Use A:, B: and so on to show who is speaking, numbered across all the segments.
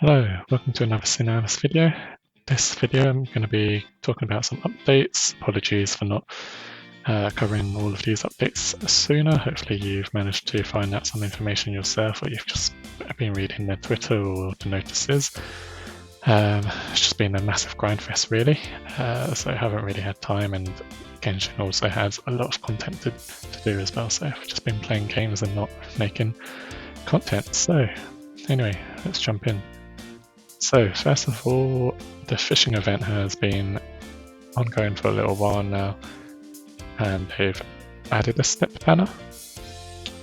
A: Hello, welcome to another SINoALICE video. This video I'm going to be talking about some updates. Apologies for not covering all of these updates sooner. Hopefully you've managed to find out some information yourself, or you've just been reading the Twitter or the notices. It's just been a massive grindfest really, so I haven't really had time, and Genshin also has a lot of content to do as well, so I've just been playing games and not making content. So anyway, let's jump in. So first of all, the fishing event has been ongoing for a little while now, and they've added a step banner.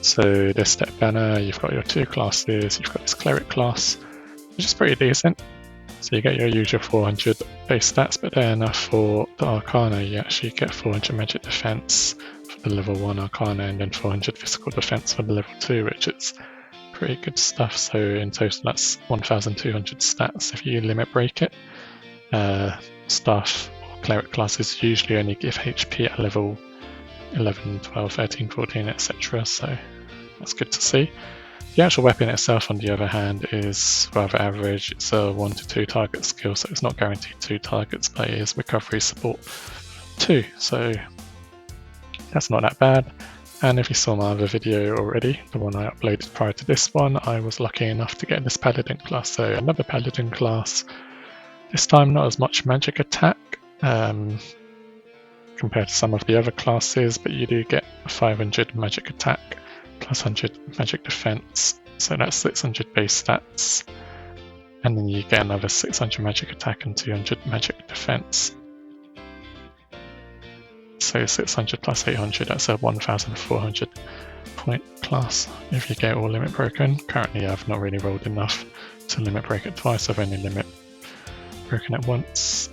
A: So this step banner, you've got your two classes, you've got this Cleric class, which is pretty decent. So you get your usual 400 base stats, but then for the Arcana you actually get 400 magic defense for the level 1 Arcana, and then 400 physical defense for the level 2, which is pretty good stuff. So in total that's 1200 stats if you limit break it. Staff or Cleric classes usually only give HP at level 11, 12, 13, 14, etc. So that's good to see. The actual weapon itself, on the other hand, is rather average. It's a 1 to 2 target skill, so it's not guaranteed 2 targets, but it is recovery support 2, so that's not that bad. And if you saw my other video already, the one I uploaded prior to this one, I was lucky enough to get this Paladin class. So another Paladin class, this time not as much magic attack compared to some of the other classes, but you do get 500 magic attack plus 100 magic defense, so that's 600 base stats, and then you get another 600 magic attack and 200 magic defense. So 600 plus 800, that's a 1400 point class if you get all limit broken. Currently I've not really rolled enough to limit break it twice, I've only limit broken it once.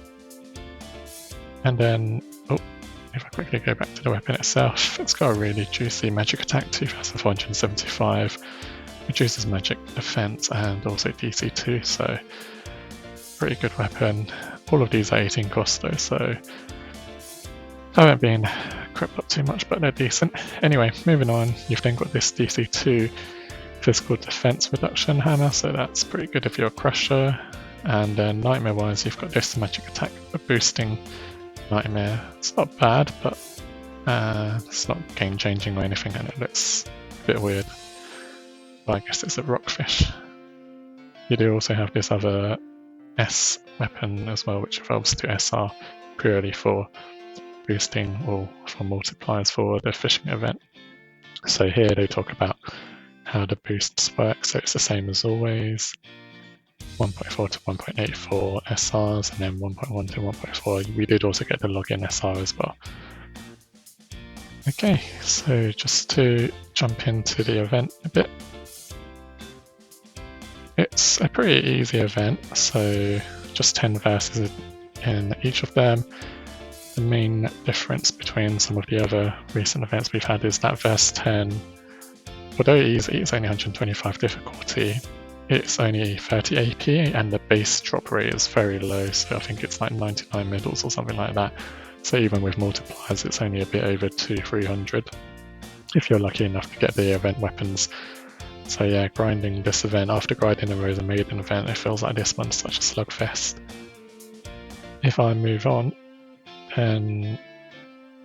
A: And then, if I quickly go back to the weapon itself, it's got a really juicy magic attack, 2475, reduces magic defense and also DC 2, so pretty good weapon. All of these are 18 cost though, so I haven't been crept up too much, but they're decent. Anyway, moving on, you've then got this DC 2 physical defense reduction hammer, so that's pretty good if you're a crusher. And then nightmare wise, you've got this magic attack boosting nightmare. It's not bad, but it's not game changing or anything, and it looks a bit weird. But I guess it's a rockfish. You do also have this other S weapon as well, which evolves to SR purely for boosting or for multipliers for the fishing event. So here they talk about how the boosts work, so it's the same as always. 1.4 to 1.8 for SRs, and then 1.1 to 1.4. We did also get the login SR as well. Okay, so just to jump into the event a bit. It's a pretty easy event, so just 10 verses in each of them. The main difference between some of the other recent events we've had is that verse 10, although it's only 125 difficulty, it's only 30 AP and the base drop rate is very low, so I think it's like 99 medals or something like that. So even with multipliers it's only a bit over 200-300 if you're lucky enough to get the event weapons. So yeah, grinding this event, after grinding the Rose and Maiden event, it feels like this one's such a slugfest. If I move on, and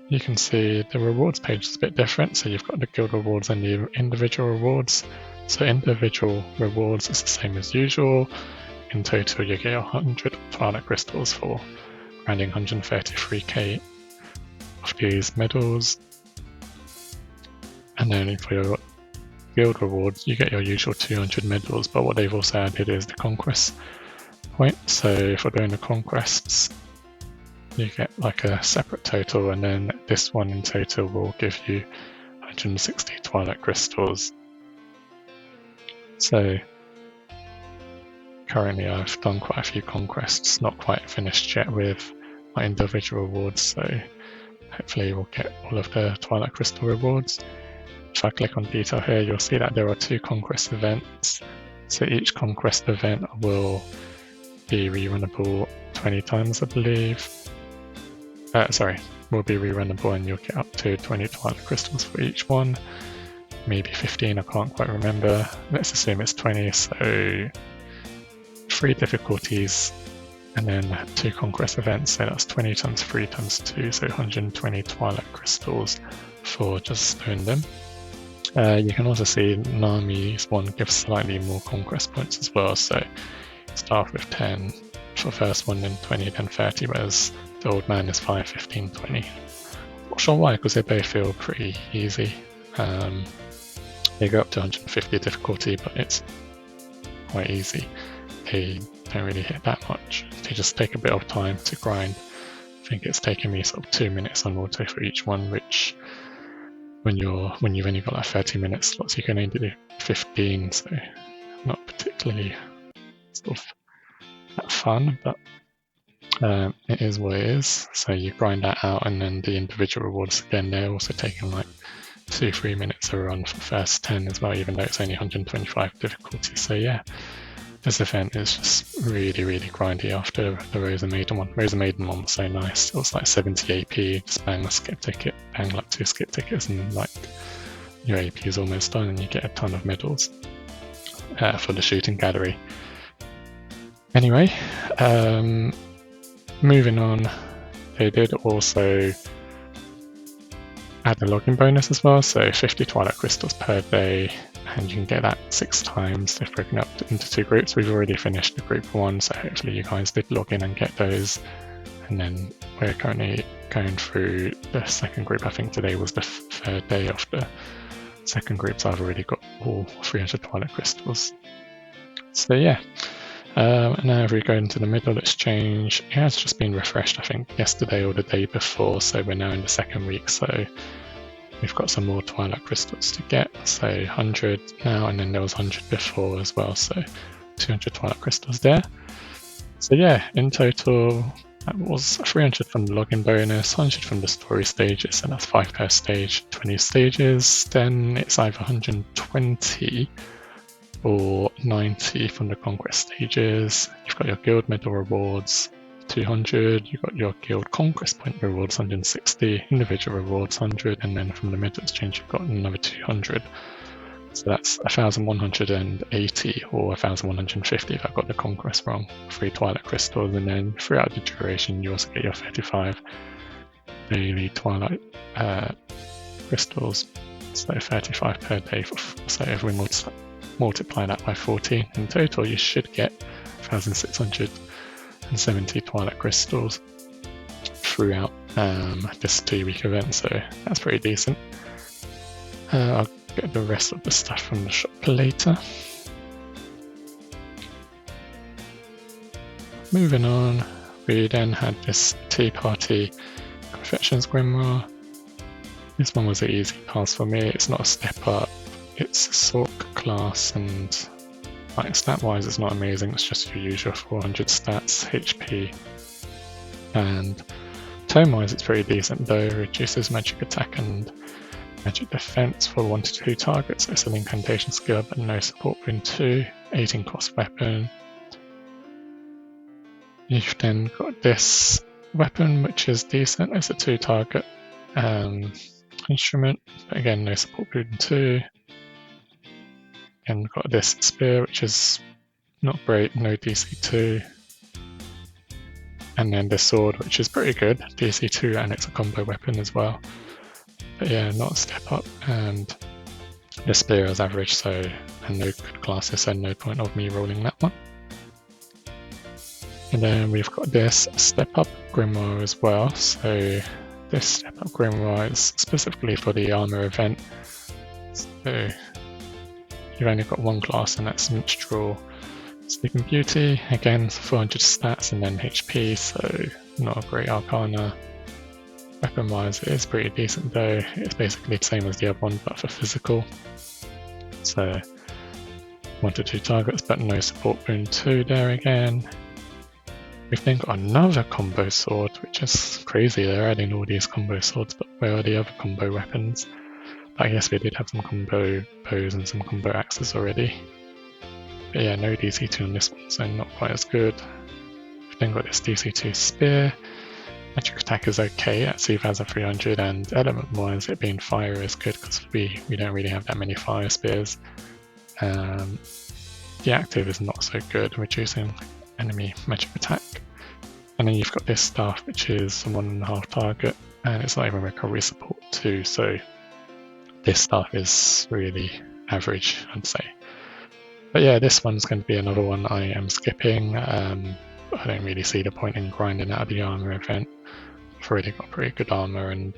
A: you can see the rewards page is a bit different, so you've got the guild rewards and the individual rewards. So individual rewards is the same as usual. In total you get 100 Twilight crystals for grinding 133k of these medals, and then for your guild rewards you get your usual 200 medals, but what they've also added is the Conquest point. So for doing the Conquests you get like a separate total, and then this one in total will give you 160 Twilight crystals. So currently I've done quite a few conquests, not quite finished yet with my individual rewards, so hopefully we'll get all of the Twilight crystal rewards. If I click on detail here, you'll see that there are 2 conquest events, so each conquest event will be rerunnable 20 times I believe. Will be rerunnable, and you'll get up to 20 Twilight crystals for each one. Maybe 15, I can't quite remember. Let's assume it's 20, so 3 difficulties and then 2 Conquest events, so that's 20 times 3 times 2, so 120 Twilight crystals for just doing them. You can also see Nami's one gives slightly more Conquest points as well, so start with 10 for first one, then 20, then 30, whereas the old man is 5, 15, 20. Not sure why, because they both feel pretty easy. They go up to 150 difficulty, but it's quite easy. They don't really hit that much. They just take a bit of time to grind. I think it's taken me sort of 2 minutes on auto for each one, which when you've only got like 30 minute slots, you can only do 15, so not particularly sort of that fun, but it is what it is. So you grind that out, and then the individual rewards again, they're also taking like 2-3 minutes a run for first 10 as well, even though it's only 125 difficulty. So yeah, this event is just really, really grindy after the Rosa Maiden one. Rosa Maiden one was so nice. It was like 70 AP, just bang a skip ticket, bang like 2 skip tickets, and like your AP is almost done, and you get a ton of medals for the shooting gallery. Anyway, moving on, they did also add a login bonus as well, so 50 Twilight crystals per day, and you can get that 6 times. They've broken up into 2 groups. We've already finished the group 1, so hopefully you guys did log in and get those. And then we're currently going through the second group. I think today was the 3rd day of the second group, so I've already got all 300 Twilight crystals. So yeah, now if we go into the middle exchange, it has just been refreshed I think yesterday or the day before, so we're now in the second week, so we've got some more Twilight crystals to get, so 100 now, and then there was 100 before as well, so 200 Twilight crystals there. So yeah, in total that was 300 from the login bonus, 100 from the story stages, and that's 5 per stage, 20 stages, then it's either 120 or 90 from the Conquest stages. You've got your guild medal rewards, 200, you've got your guild conquest point rewards, 160, individual rewards, 100, and then from the middle exchange you've got another 200. So that's 1,180 or 1,150 if I got the conquest wrong, 3 Twilight crystals, and then throughout the duration you also get your 35 daily Twilight crystals, so 35 per day. So if we multiply that by 14, in total you should get 1,670 Twilight crystals throughout this 2-week event, so that's pretty decent. I'll get the rest of the stuff from the shop later. Moving on, we then had this Tea Party Confections Grimoire. This one was an easy pass for me. It's not a step up, it's a Sorc class, and like stat wise it's not amazing, it's just your usual 400 stats, HP, and tone wise it's pretty decent though. Reduces magic attack and magic defense for 1 to 2 targets, so it's an incantation skill but no support in 2, 18 cost weapon. You've then got this weapon which is decent, it's a 2 target instrument, but again no support in 2. And we've got this spear which is not great, no DC 2. And then this sword which is pretty good, DC 2, and it's a combo weapon as well. But yeah, not a step up, and the spear is average, so, and no good classes, so no point of me rolling that one. And then we've got this step up Grimoire as well, so this step up Grimoire is specifically for the armor event. So you've only got 1 class, and that's Minstrel. Sleeping Beauty, again 400 stats and then HP, so not a great arcana. Weapon wise it is pretty decent though, it's basically the same as the other one but for physical. So 1 to 2 targets but no support wound 2 there again. We've then got another combo sword, which is crazy, they're adding all these combo swords, but where are the other combo weapons? But I guess we did have some combo bows and some combo axes already. But yeah, no DC2 on this one, so not quite as good. We've then got this DC2 spear. Magic attack is okay at 2,300, and element wise it being fire is good because we don't really have that many fire spears. The active is not so good, reducing enemy magic attack. And then you've got this staff, which is 1.5 target, and it's not even recovery support too, so this staff is really average, I'd say. But yeah, this one's going to be another one I am skipping. I don't really see the point in grinding out of the armor event. I've already got pretty good armor, and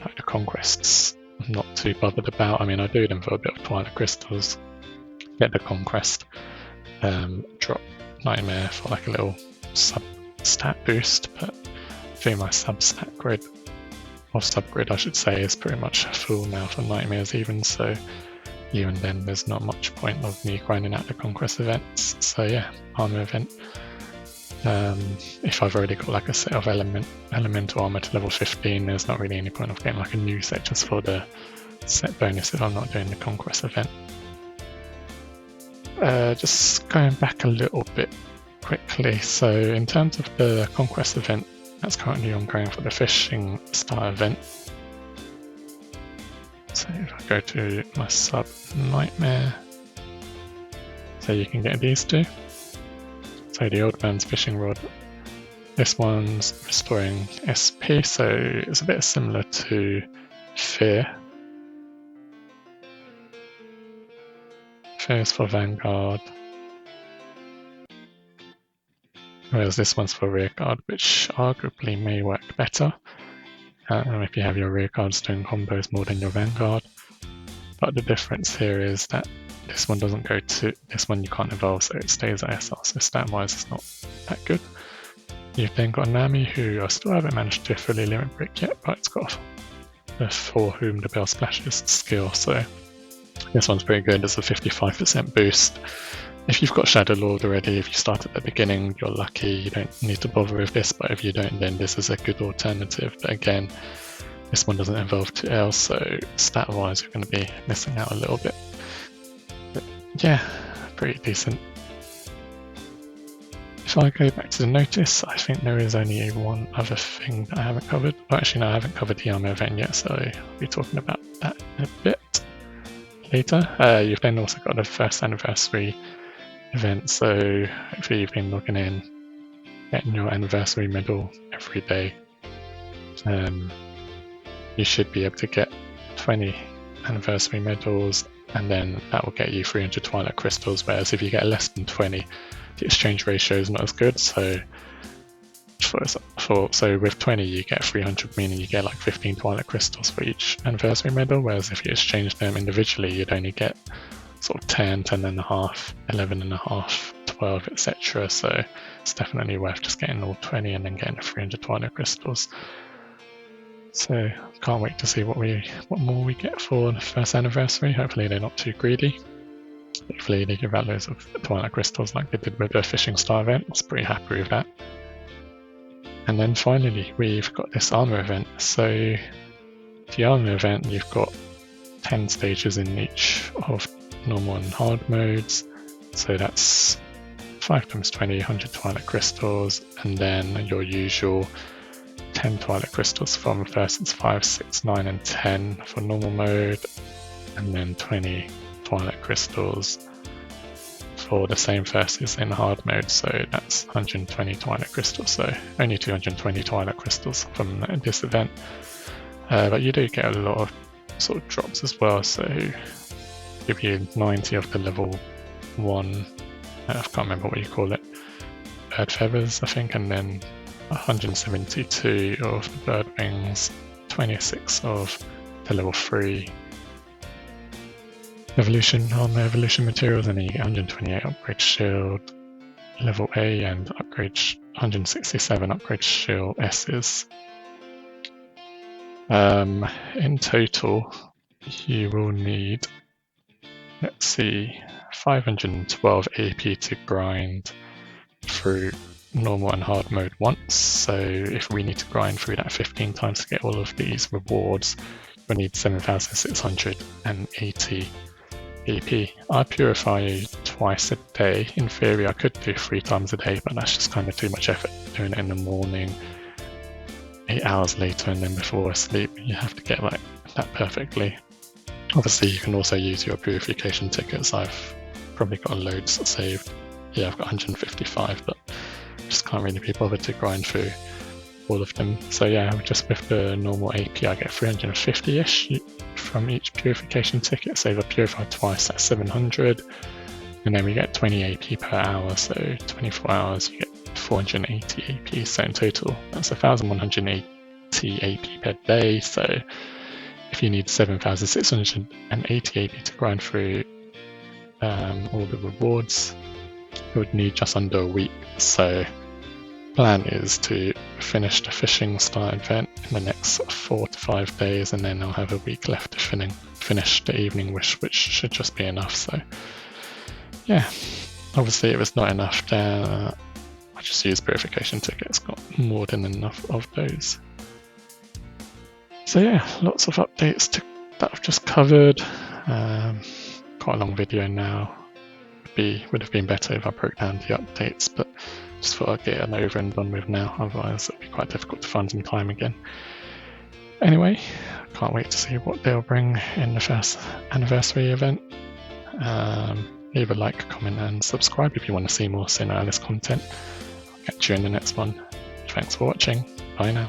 A: like the conquests I'm not too bothered about. I mean, I do them for a bit of Twilight crystals, get the conquest, drop Nightmare for like a little sub stat boost, but I think my sub stat grid, or sub grid I should say, is pretty much full now for Nightmares even, so even then there's not much point of me grinding out the conquest events. So yeah, armor event. If I've already got like a set of elemental armor to level 15, there's not really any point of getting like a new set just for the set bonus if I'm not doing the conquest event. Just going back a little bit quickly, so in terms of the conquest event that's currently ongoing for the fishing star event, so if I go to my sub Nightmare, so you can get these two. So the old man's fishing rod, this one's restoring SP, so it's a bit similar to Fear. Fear is for Vanguard, whereas this one's for Rearguard, which arguably may work better if you have your Rearguards doing combos more than your Vanguard. But the difference here is that this one doesn't go to, this one you can't evolve, so it stays at SR, so stat-wise it's not that good. You've then got Nami, who I still haven't managed to fully limit break yet, but it's got the For Whom the Bell Splashes skill, so this one's pretty good. It's a 55% boost. If you've got Shadow Lord already, if you start at the beginning, you're lucky, you don't need to bother with this, but if you don't, then this is a good alternative. But again, this one doesn't evolve to L, so stat-wise you're going to be missing out a little bit. But yeah, pretty decent. If I go back to the notice, I think there is only one other thing that I haven't covered. Well, actually no, I haven't covered the armor event yet, so I'll be talking about that in a bit later. You've then also got the first anniversary event, so hopefully you've been logging in, getting your anniversary medal every day. You should be able to get 20 anniversary medals, and then that will get you 300 Twilight crystals, whereas if you get less than 20, the exchange ratio is not as good. So with 20 you get 300, meaning you get like 15 Twilight crystals for each anniversary medal, whereas if you exchange them individually you'd only get sort of 10, 10.5, 11.5, 12, etc. So it's definitely worth just getting all 20 and then getting the 300 Twilight crystals. So can't wait to see what more we get for the first anniversary. Hopefully they're not too greedy. Hopefully they give out loads of Twilight crystals like they did with the fishing star event. I was pretty happy with that. And then finally we've got this armor event. So the armor event, you've got 10 stages in each of normal and hard modes. So that's 5 times 20, 100 Twilight crystals, and then your usual 10 Twilight crystals from verses 5, 6, 9 and 10 for normal mode, and then 20 Twilight crystals for the same verses in hard mode, so that's 120 Twilight crystals, so only 220 Twilight crystals from this event. But you do get a lot of sort of drops as well, so give you 90 of the level 1, I can't remember what you call it, bird feathers I think, and then 172 of the bird wings, 26 of the level 3 armor evolution materials, and then you get 128 upgrade shield level A and 167 upgrade shield S's. In total you will need, let's see, 512 AP to grind through normal and hard mode once. So if we need to grind through that 15 times to get all of these rewards, we need 7,680 AP. I purify twice a day. In theory I could do 3 times a day, but that's just kind of too much effort doing it in the morning, 8 hours later, and then before I sleep. You have to get like that perfectly. Obviously you can also use your purification tickets. I've probably got loads saved. Yeah, I've got 155, but just can't really be bothered to grind through all of them. So yeah, just with the normal AP I get 350-ish from each purification ticket, so if I purify twice that's 700, and then we get 20 AP per hour, so 24 hours you get 480 AP, so in total that's 1180 AP per day. So if you need 7,680 AP to grind through all the rewards, you would need just under a week. So plan is to finish the fishing style event in the next 4 to 5 days, and then I'll have a week left to finish the evening wish, which should just be enough. So yeah, obviously if it's not enough, then I just use purification tickets, got more than enough of those. So yeah, lots of updates that I've just covered. Quite a long video now. Would have been better if I broke down the updates, but just thought I'd get an over and done with now, otherwise it would be quite difficult to find some time again. Anyway, can't wait to see what they'll bring in the first anniversary event. Leave a like, comment and subscribe if you want to see more SINoALICE content. I'll catch you in the next one. Thanks for watching. Bye now.